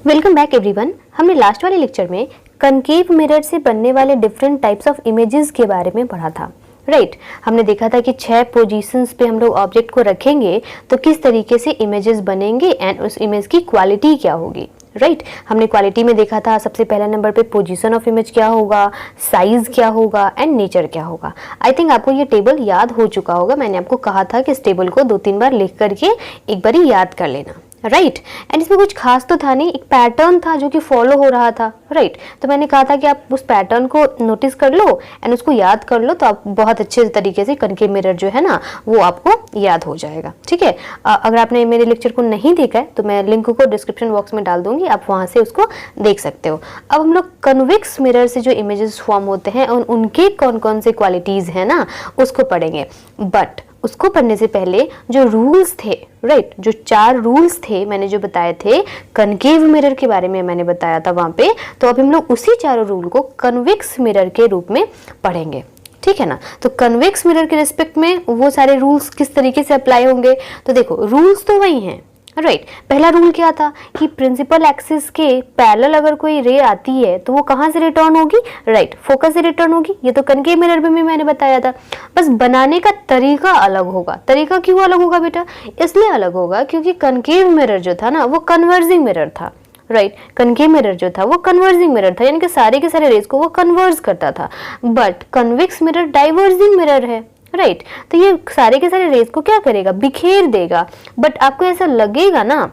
Welcome back everyone. हमने last वाले lecture में कनकेव मिरर से बनने वाले डिफरेंट टाइप्स ऑफ इमेजेस के बारे में पढ़ा था, राइट। हमने देखा था कि 6 पोजीशंस पे हम लोग ऑब्जेक्ट को रखेंगे तो किस तरीके से इमेजेस बनेंगे एंड उस इमेज की क्वालिटी क्या होगी, राइट। हमने क्वालिटी में देखा था सबसे पहला नंबर पे पोजीशन ऑफ इमेज क्या होगा, साइज क्या होगा एंड नेचर क्या होगा। आई थिंक आपको ये टेबल याद हो चुका होगा। मैंने आपको कहा था कि इस टेबल को 2-3 बार लिख करके एक बार ही याद कर लेना, राइट। एंड इसमें कुछ खास तो था नहीं, एक पैटर्न था जो कि फॉलो हो रहा था, राइट। तो मैंने कहा था कि आप उस पैटर्न को नोटिस कर लो एंड उसको याद कर लो तो आप बहुत अच्छे तरीके से कनकेव मिरर जो है ना वो आपको याद हो जाएगा, ठीक है। अगर आपने मेरे लेक्चर को नहीं देखा है तो मैं लिंक को डिस्क्रिप्शन बॉक्स में डाल दूंगी, आप वहां से उसको देख सकते हो। अब हम लोग कन्वेक्स मिरर से जो इमेजेस फॉर्म होते हैं और उनके कौन कौन से क्वालिटीज है ना उसको पढ़ेंगे। बट उसको पढ़ने से पहले जो रूल्स थे, राइट, जो 4 रूल्स थे मैंने जो बताए थे कनकेव मिरर के बारे में मैंने बताया था वहां पे, तो अब हम लोग उसी 4 रूल को कन्वेक्स मिरर के रूप में पढ़ेंगे, ठीक है ना। तो कन्वेक्स मिरर के रिस्पेक्ट में वो सारे रूल्स किस तरीके से अप्लाई होंगे, तो देखो रूल्स तो वही हैं, राइट। पहला रूल क्या था कि प्रिंसिपल एक्सिस के पैरेलल अगर कोई रे आती है तो वो कहाँ से रिटर्न होगी, राइट, फोकस से रिटर्न होगी। ये तो कनकेव मिरर में भी मैंने बताया था, बस बनाने का तरीका अलग होगा। तरीका क्यों अलग होगा बेटा, इसलिए अलग होगा क्योंकि कनकेव मिरर जो था ना वो कन्वर्जिंग मिरर था, राइट। कनकेव मिरर जो था वो कन्वर्जिंग मिरर था, यानी कि सारे के सारे रेज को वो कन्वर्ज करता था। But convex mirror diverging mirror है, राइट। तो ये सारे के सारे रेज को क्या करेगा, बिखेर देगा। बट आपको ऐसा लगेगा ना,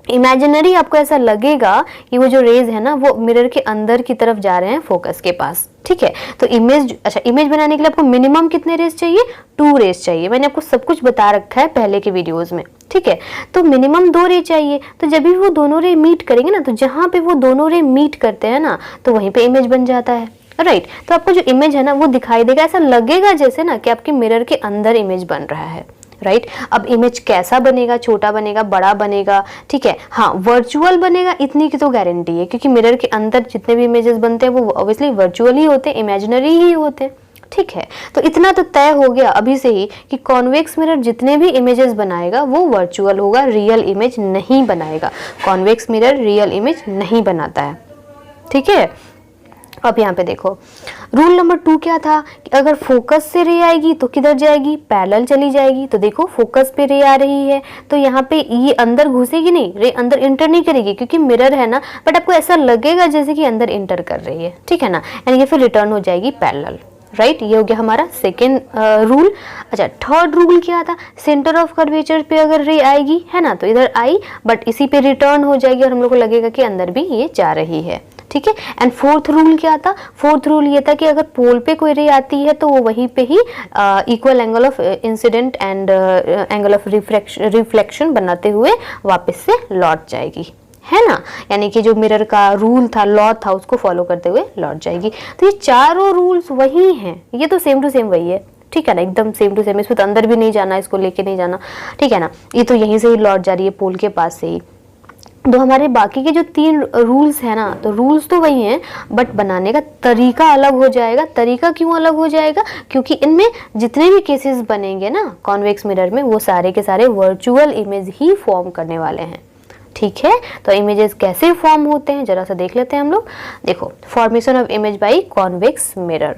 इमेजिनरी आपको ऐसा लगेगा कि वो जो रेज है ना वो मिरर के अंदर की तरफ जा रहे हैं फोकस के पास, ठीक है। तो इमेज बनाने के लिए आपको मिनिमम कितने रेज चाहिए, 2 रेज चाहिए। मैंने आपको सब कुछ बता रखा है पहले के वीडियोस में, ठीक है। तो मिनिमम 2 रे चाहिए। तो जब भी वो दोनों रे मीट करेंगे ना, तो जहां पे वो दोनों रे मीट करते हैं ना तो वहीं पे इमेज बन जाता है, राइट। तो आपको जो इमेज है ना वो दिखाई देगा, ऐसा लगेगा जैसे ना कि आपके मिरर के अंदर इमेज बन रहा है, राइट। अब इमेज कैसा बनेगा, छोटा बनेगा, बड़ा बनेगा, ठीक है। हाँ, वर्चुअल बनेगा इतनी की तो गारंटी है, क्योंकि मिरर के अंदर जितने भी इमेजेस बनते हैं वो ऑब्वियसली वर्चुअल ही होते हैं, इमेजिनरी ही होते हैं, ठीक है। तो इतना तो तय हो गया अभी से ही कि कॉन्वेक्स मिरर जितने भी इमेजेस बनाएगा वो वर्चुअल होगा, रियल इमेज नहीं बनाएगा। कॉन्वेक्स मिरर रियल इमेज नहीं बनाता है, ठीक है। अब यहाँ पे देखो रूल नंबर 2 क्या था कि अगर फोकस से रे आएगी तो किधर जाएगी, पैरेलल चली जाएगी। तो देखो फोकस पे रे आ रही है तो यहाँ पे ये अंदर घुसेगी नहीं, रे अंदर इंटर नहीं करेगी क्योंकि मिरर है ना, बट आपको ऐसा लगेगा जैसे कि अंदर इंटर कर रही है, ठीक है ना। यानी कि फिर रिटर्न हो जाएगी पैरेलल, राइट। ये हो गया हमारा सेकेंड रूल। अच्छा, थर्ड रूल क्या था, सेंटर ऑफ कर्वेचर पे अगर रे आएगी है ना तो इधर आई बट इसी पे रिटर्न हो जाएगी और हम लोग को लगेगा कि अंदर भी ये जा रही है, ठीक है। एंड फोर्थ रूल क्या था, फोर्थ रूल ये था कि अगर पोल पे कोई रे आती है तो वो वहीं पे ही equal angle of incidence and angle of reflection बनाते हुए वापस से लौट जाएगी, है ना। यानी कि जो मिरर का रूल था, लॉ था, उसको फॉलो करते हुए लौट जाएगी। तो ये चारों रूल्स वही हैं, ये तो सेम टू सेम वही है, ठीक है ना, एकदम सेम टू सेम। इसमें तो अंदर भी नहीं जाना, इसको लेके नहीं जाना, ठीक है ना। ये तो यहीं से ही लौट जा रही है पोल के पास से ही। तो हमारे बाकी के जो 3 रूल्स है ना, तो रूल्स तो वही हैं बट बनाने का तरीका अलग हो जाएगा। तरीका क्यों अलग हो जाएगा, क्योंकि इनमें जितने भी केसेस बनेंगे ना कॉन्वेक्स मिरर में वो सारे के सारे वर्चुअल इमेज ही फॉर्म करने वाले हैं, ठीक है। तो इमेजेस कैसे फॉर्म होते हैं जरा सा देख लेते हैं हम लोग। देखो formation of image by convex mirror,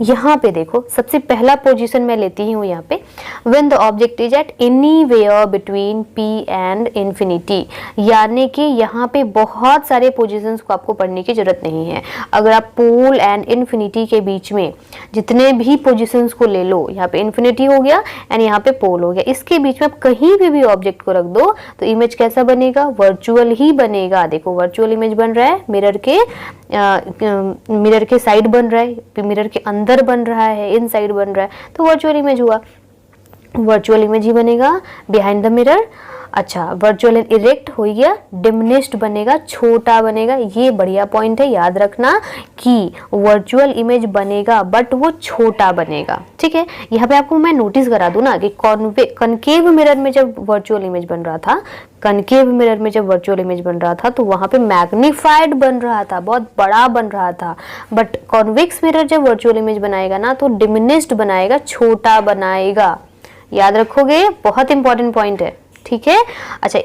यहाँ पे देखो सबसे पहला पोजीशन मैं लेती हूँ यहाँ पे, when the object is at anywhere between P and infinity. यानी कि यहाँ पे बहुत सारे पोजीशंस को आपको पढ़ने की जरूरत नहीं है। अगर आप पोल एंड इन्फिनिटी के बीच में जितने भी पोजीशंस को ले लो, यहाँ पे इन्फिनिटी हो गया एंड यहाँ पे पोल हो गया, इसके बीच में आप कहीं भी ऑब्जेक्ट को रख दो तो इमेज कैसा बनेगा, वर्चुअल ही बनेगा। देखो वर्चुअल इमेज बन रहा है, मिरर के साइड बन रहा है, मिरर के अंदर बन रहा है, इनसाइड बन रहा है, तो वर्चुअल इमेज हुआ, वर्चुअल इमेज ही बनेगा बिहाइंड द मिरर। अच्छा, वर्चुअल एंड इरेक्ट हो गया, डिमिनिश्ड बनेगा, छोटा बनेगा। ये बढ़िया पॉइंट है, याद रखना कि वर्चुअल इमेज बनेगा बट वो छोटा बनेगा, ठीक है। यहाँ पे आपको मैं नोटिस करा दूं ना कि कनकेव मिरर में जब वर्चुअल इमेज बन रहा था, कनकेव मिरर में जब वर्चुअल इमेज बन रहा था तो वहां पे मैग्नीफाइड बन रहा था, बहुत बड़ा बन रहा था। बट कॉन्वेक्स मिरर जब वर्चुअल इमेज बनाएगा ना तो डिमिनिश्ड बनाएगा, छोटा बनाएगा। याद रखोगे, बहुत इंपॉर्टेंट पॉइंट है, ठीक है। अच्छा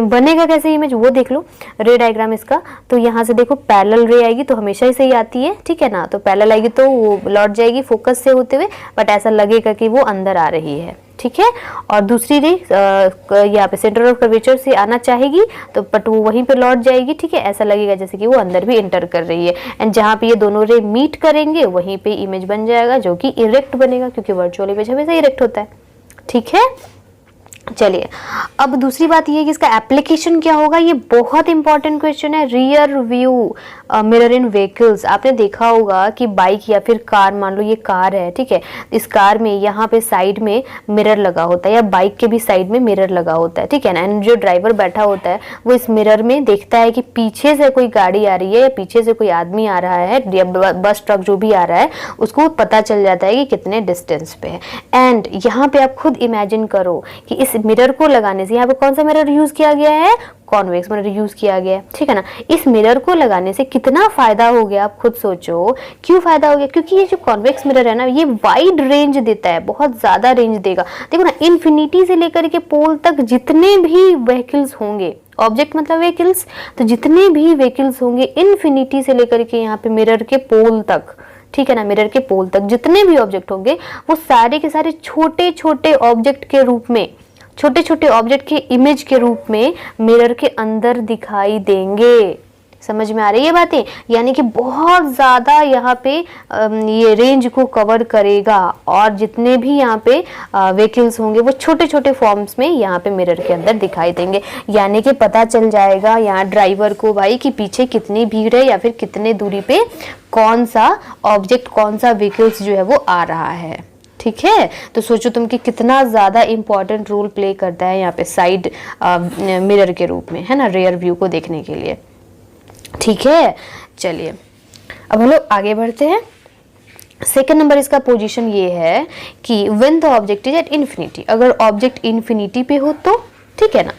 बनेगा कैसे इमेज वो देख लो, रे डायग्राम इसका। तो यहाँ से देखो पैरेलल रे आएगी तो हमेशा ही सही आती है, ठीक है ना। तो पैरेलल आएगी तो वो लौट जाएगी फोकस से होते हुए, बट ऐसा लगेगा कि वो अंदर आ रही है, ठीक है। और दूसरी रे यहाँ पे सेंटर ऑफ कर्वेचर से आना चाहेगी तो बट वो वहीं पे लौट जाएगी, ठीक है। ऐसा लगेगा जैसे कि वो अंदर भी एंटर कर रही है। एंड जहाँ पे ये दोनों रे मीट करेंगे वहीं पे इमेज बन जाएगा जो कि इरेक्ट बनेगा, क्योंकि वर्चुअल इमेज हमेशा इरेक्ट होता है, ठीक है। चलिए अब दूसरी बात ये है कि इसका एप्लीकेशन क्या होगा। ये बहुत इंपॉर्टेंट क्वेश्चन है। रियर व्यू मिरर इन व्हीकल्स। आपने देखा होगा कि बाइक या फिर कार, मान लो ये कार है, ठीक है। इस कार में यहाँ पे साइड में मिरर लगा होता है, या बाइक के भी साइड में मिरर लगा होता है, ठीक है ना। एंड जो ड्राइवर बैठा होता है वो इस मिरर में देखता है कि पीछे से कोई गाड़ी आ रही है या पीछे से कोई आदमी आ रहा है या बस ट्रक जो भी आ रहा है, उसको पता चल जाता है कि कितने डिस्टेंस पे है। एंड यहाँ पे आप खुद इमेजिन करो कि इस मिरर को लगाने से, यहाँ पे कौन सा मिरर यूज किया गया है, कॉन्वेक्स मिरर यूज किया गया है, ठीक है ना। इस मिरर को लगाने से कितना फायदा हो गया आप खुद सोचो। क्यों फायदा हो गया? क्योंकि ये जो कॉन्वेक्स मिरर है ना, ये वाइड रेंज देता है, बहुत ज्यादा रेंज देगा। देखो ना, इन्फिनिटी से लेकर के पोल तक जितने भी व्हीकल्स होंगे, ऑब्जेक्ट मतलब व्हीकल्स, तो जितने भी व्हीकल्स होंगे इन्फिनिटी से लेकर के यहाँ पे मिरर के पोल तक, ठीक है ना, मिरर के पोल तक जितने भी ऑब्जेक्ट होंगे वो सारे के सारे छोटे छोटे ऑब्जेक्ट के रूप में, छोटे छोटे ऑब्जेक्ट के इमेज के रूप में मिरर के अंदर दिखाई देंगे। समझ में आ रही है बातें? यानी कि बहुत ज़्यादा यहाँ पे ये रेंज को कवर करेगा, और जितने भी यहाँ पे व्हीकल्स होंगे वो छोटे छोटे फॉर्म्स में यहाँ पे मिरर के अंदर दिखाई देंगे। यानी कि पता चल जाएगा यहाँ ड्राइवर को भाई कि पीछे कितनी भीड़ है या फिर कितने दूरी पे कौन सा ऑब्जेक्ट, कौन सा व्हीकल्स जो है वो आ रहा है, ठीक है। तो सोचो तुम कि कितना ज़्यादा इंपॉर्टेंट रोल प्ले करता है यहाँ पे साइड मिरर के रूप में, है ना, रियर व्यू को देखने के लिए, ठीक है। चलिए अब हम लोग आगे बढ़ते हैं। सेकेंड नंबर इसका पोजीशन ये है कि when the object is at infinity. अगर ऑब्जेक्ट इन्फिनिटी पे हो तो, ठीक है ना,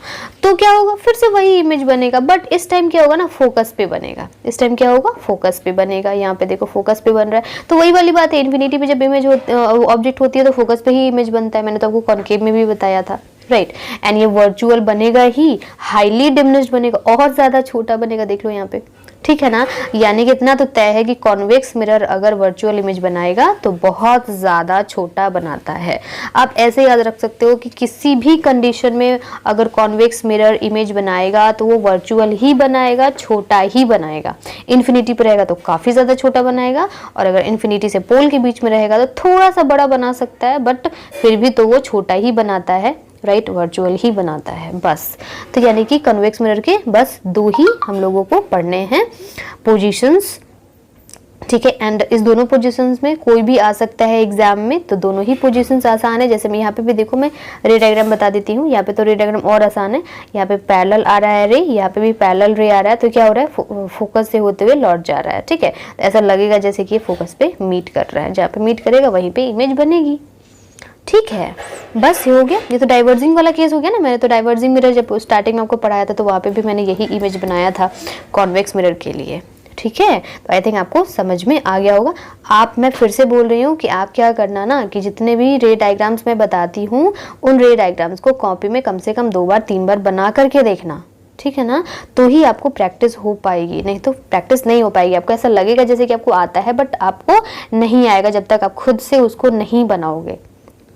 तो क्या होगा, फिर से वही इमेज बनेगा, बट इस टाइम क्या होगा ना, फोकस पे बनेगा। इस टाइम क्या होगा, फोकस पे बनेगा। यहाँ पे देखो फोकस पे बन रहा है, तो वही वाली बात है, इन्फिनिटी पे जब इमेज ऑब्जेक्ट होती है तो फोकस पे ही इमेज बनता है। मैंने तो आपको कॉन्केव में भी बताया था, राइट। एंड ये वर्चुअल बनेगा ही, हाईली डिमिनिश्ड बनेगा, और ज्यादा छोटा बनेगा, देख लो यहाँ पे, ठीक है ना। यानी कि इतना तो तय है कि कॉन्वेक्स मिरर अगर वर्चुअल इमेज बनाएगा तो बहुत ज़्यादा छोटा बनाता है। आप ऐसे याद रख सकते हो कि किसी भी कंडीशन में अगर कॉन्वेक्स मिरर इमेज बनाएगा तो वो वर्चुअल ही बनाएगा, छोटा ही बनाएगा। इन्फिनिटी पर रहेगा तो काफ़ी ज़्यादा छोटा बनाएगा, और अगर इन्फिनिटी से पोल के बीच में रहेगा तो थोड़ा सा बड़ा बना सकता है, बट फिर भी तो वो छोटा ही बनाता है, राइट, वर्चुअल ही बनाता है बस। तो यानी कि कन्वेक्स मिरर के बस दो ही हम लोगों को पढ़ने हैं पोजीशंस, ठीक है। एंड इस दोनों पोजीशंस में कोई भी आ सकता है एग्जाम में, तो दोनों ही पोजीशंस आसान है। जैसे मैं यहाँ पे भी देखो, मैं रे डायग्राम बता देती हूँ। यहाँ पे तो रे डायग्राम और आसान है, यहाँ पे पैरेलल आ रहा है रे, यहाँ पे भी पैरेलल रे आ रहा है, तो क्या हो रहा है, फोकस से होते हुए लौट जा रहा है, ठीक है। तो ऐसा लगेगा जैसे कि फोकस पे मीट कर रहा है, जहाँ पे मीट करेगा वहीं पे इमेज बनेगी, ठीक है। बस ये हो गया। ये तो डाइवर्जिंग वाला केस हो गया ना। मैंने तो डाइवर्जिंग मिरर जब स्टार्टिंग में आपको पढ़ाया था तो वहाँ पे भी मैंने यही इमेज बनाया था कॉन्वेक्स मिरर के लिए, ठीक है। तो आई थिंक आपको समझ में आ गया होगा। मैं फिर से बोल रही हूँ कि आप क्या करना ना, कि जितने भी रे डायग्राम्स मैं बताती हूँ उन रे डायग्राम्स को कॉपी में कम से कम 2 बार 3 बार बना करके देखना, ठीक है ना। तो ही आपको प्रैक्टिस हो पाएगी, नहीं तो प्रैक्टिस नहीं हो पाएगी। आपको ऐसा लगेगा जैसे कि आपको आता है, बट आपको नहीं आएगा जब तक आप खुद से उसको नहीं बनाओगे,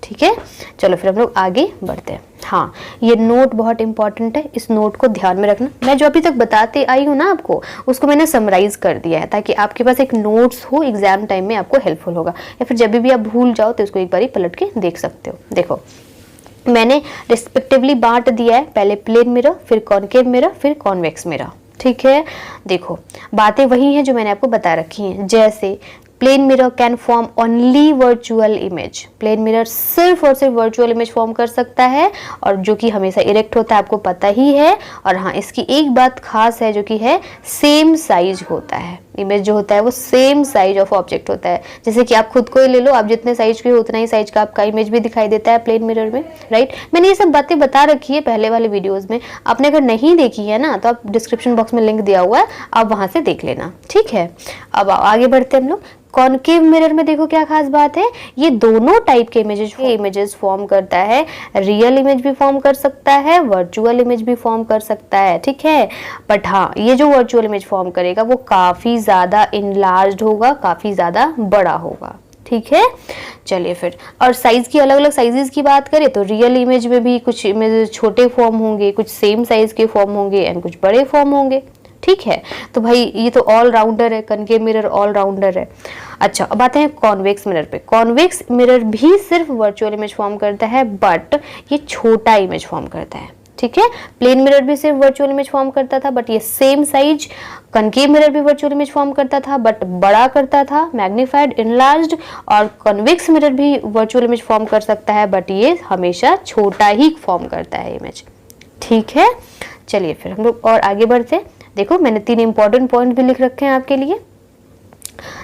ठीक है। चलो फिर हम लोग आगे बढ़ते हैं। हाँ, ये नोट बहुत इंपॉर्टेंट है, इस नोट को ध्यान में रखना। मैं जो अभी तक बताते आई हूँ ना आपको, उसको मैंने समराइज कर दिया है ताकि आपके पास एक नोट्स हो, एग्जाम टाइम में आपको हेल्पफुल होगा, या फिर जब भी आप भूल जाओ तो इसको एक बार पलट के देख सकते हो। देखो मैंने रिस्पेक्टिवली बांट दिया है, पहले प्लेन मिरर, फिर कॉनकेव मिरर, फिर कॉन्वेक्स मिरर, ठीक है। देखो बातें वही हैं जो मैंने आपको बता रखी हैं। जैसे plane mirror can form only virtual image, plane mirror सिर्फ और सिर्फ वर्चुअल इमेज फॉर्म कर सकता है, और जो कि हमेशा इरेक्ट होता है, आपको पता ही है। और हाँ, इसकी एक बात खास है जो कि है सेम साइज होता है, इमेज जो होता है वो सेम साइज ऑफ ऑब्जेक्ट होता है। जैसे कि आप खुद को ही ले लो, आप जितने साइज के हो उतना ही साइज का आपका इमेज भी दिखाई देता है प्लेन मिरर में, राइट। मैंने ये सब बातें बता रखी है पहले वाले वीडियोस में, आपने अगर नहीं देखी है ना तो आप डिस्क्रिप्शन बॉक्स में लिंक दिया हुआ है, आप वहां से देख लेना, ठीक है। अब आगे बढ़ते हैं हम लोग। कॉनकेव मिरर में देखो क्या खास बात है, ये दोनों टाइप के इमेजेस फॉर्म करता है, रियल इमेज भी फॉर्म कर सकता है, वर्चुअल इमेज भी फॉर्म कर सकता है, ठीक है। बट हाँ, ये जो वर्चुअल इमेज फॉर्म करेगा वो काफी ज्यादा इनलार्ज्ड होगा, काफी ज्यादा बड़ा होगा, ठीक है। चलिए फिर, और साइज की अलग अलग साइजेस की बात करें तो रियल इमेज में भी कुछ इमेज छोटे फॉर्म होंगे, कुछ सेम साइज के फॉर्म होंगे एंड कुछ बड़े फॉर्म होंगे, ठीक है। तो भाई ये तो ऑल राउंडर है, कनकेव मिरर ऑल राउंडर है। अच्छा, अब आते हैं कॉन्वेक्स मिरर पे। कॉन्वेक्स मिरर भी सिर्फ वर्चुअल इमेज फॉर्म करता है, बट ये छोटा इमेज फॉर्म करता है, ठीक है। प्लेन मिरर भी सिर्फ वर्चुअल इमेज फॉर्म करता था, बट ये सेम साइज। कनकेव मिरर भी वर्चुअल इमेज फॉर्म करता था, बट बड़ा करता था, मैग्नीफाइड, इनलार्ज्ड। और कॉन्वेक्स मिरर भी वर्चुअल इमेज फॉर्म कर सकता है, बट ये हमेशा छोटा ही फॉर्म करता है इमेज, ठीक है। चलिए फिर हम लोग और आगे बढ़ते हैं। देखो मैंने 3 इंपॉर्टेंट पॉइंट भी लिख रखे हैं आपके लिए।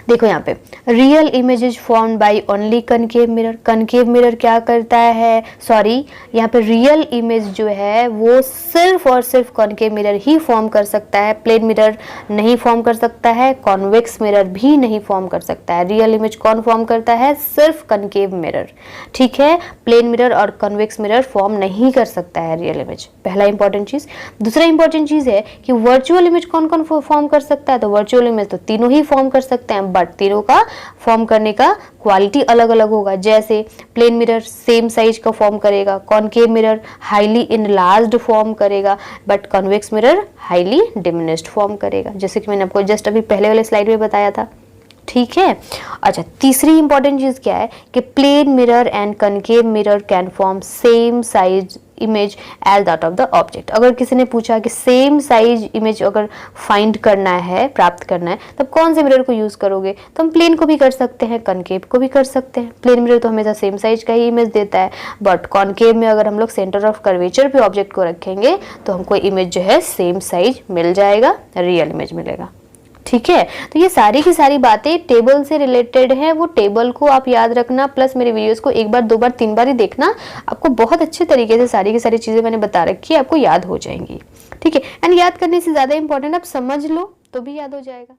देखो यहाँ पे real image is formed by only concave mirror. Concave mirror क्या करता है, सॉरी यहाँ पे रियल इमेज जो है वो सिर्फ और सिर्फ कॉनकेव मिरर ही फॉर्म कर सकता है, प्लेन मिरर नहीं फॉर्म कर सकता है, कॉन्वेक्स मिरर भी नहीं फॉर्म कर सकता है। रियल इमेज कौन फॉर्म करता है, सिर्फ कनकेव मिरर, ठीक है। प्लेन मिरर और कॉन्वेक्स मिरर फॉर्म नहीं कर सकता है रियल इमेज, पहला इंपॉर्टेंट चीज। दूसरा इंपॉर्टेंट चीज है कि वर्चुअल इमेज कौन कौन फॉर्म कर सकता है, तो वर्चुअल इमेज तो तीनों ही फॉर्म कर सकते हैं, बट तीनों का फॉर्म करने का क्वालिटी अलग अलग होगा। जैसे प्लेन मिरर सेम साइज का फॉर्म करेगा, concave mirror highly enlarged form करेगा, but convex mirror highly diminished form करेगा, जैसे कि मैंने आपको जस्ट अभी पहले वाले स्लाइड में बताया था, ठीक है। अच्छा, तीसरी इंपॉर्टेंट चीज क्या है कि plane mirror and concave mirror can form same size image as that of the object. अगर किसी ने पूछा कि सेम साइज इमेज अगर फाइंड करना है, प्राप्त करना है, तब कौन से मिरर को यूज करोगे, तो हम प्लेन को भी कर सकते हैं, कनकेव को भी कर सकते हैं। प्लेन मिरर तो हमेशा सेम साइज का ही इमेज देता है, बट कॉनकेव में अगर हम लोग सेंटर ऑफ कर्वेचर पे ऑब्जेक्ट को रखेंगे तो हमको इमेज जो है सेम साइज मिल जाएगा, रियल इमेज मिलेगा, ठीक है। तो ये सारी की सारी बातें टेबल से रिलेटेड है, वो टेबल को आप याद रखना, प्लस मेरे वीडियोस को 1 बार 2 बार 3 बार ही देखना, आपको बहुत अच्छे तरीके से सारी की सारी चीजें मैंने बता रखी है, आपको याद हो जाएंगी, ठीक है। एंड याद करने से ज्यादा इंपॉर्टेंट आप समझ लो तो भी याद हो जाएगा।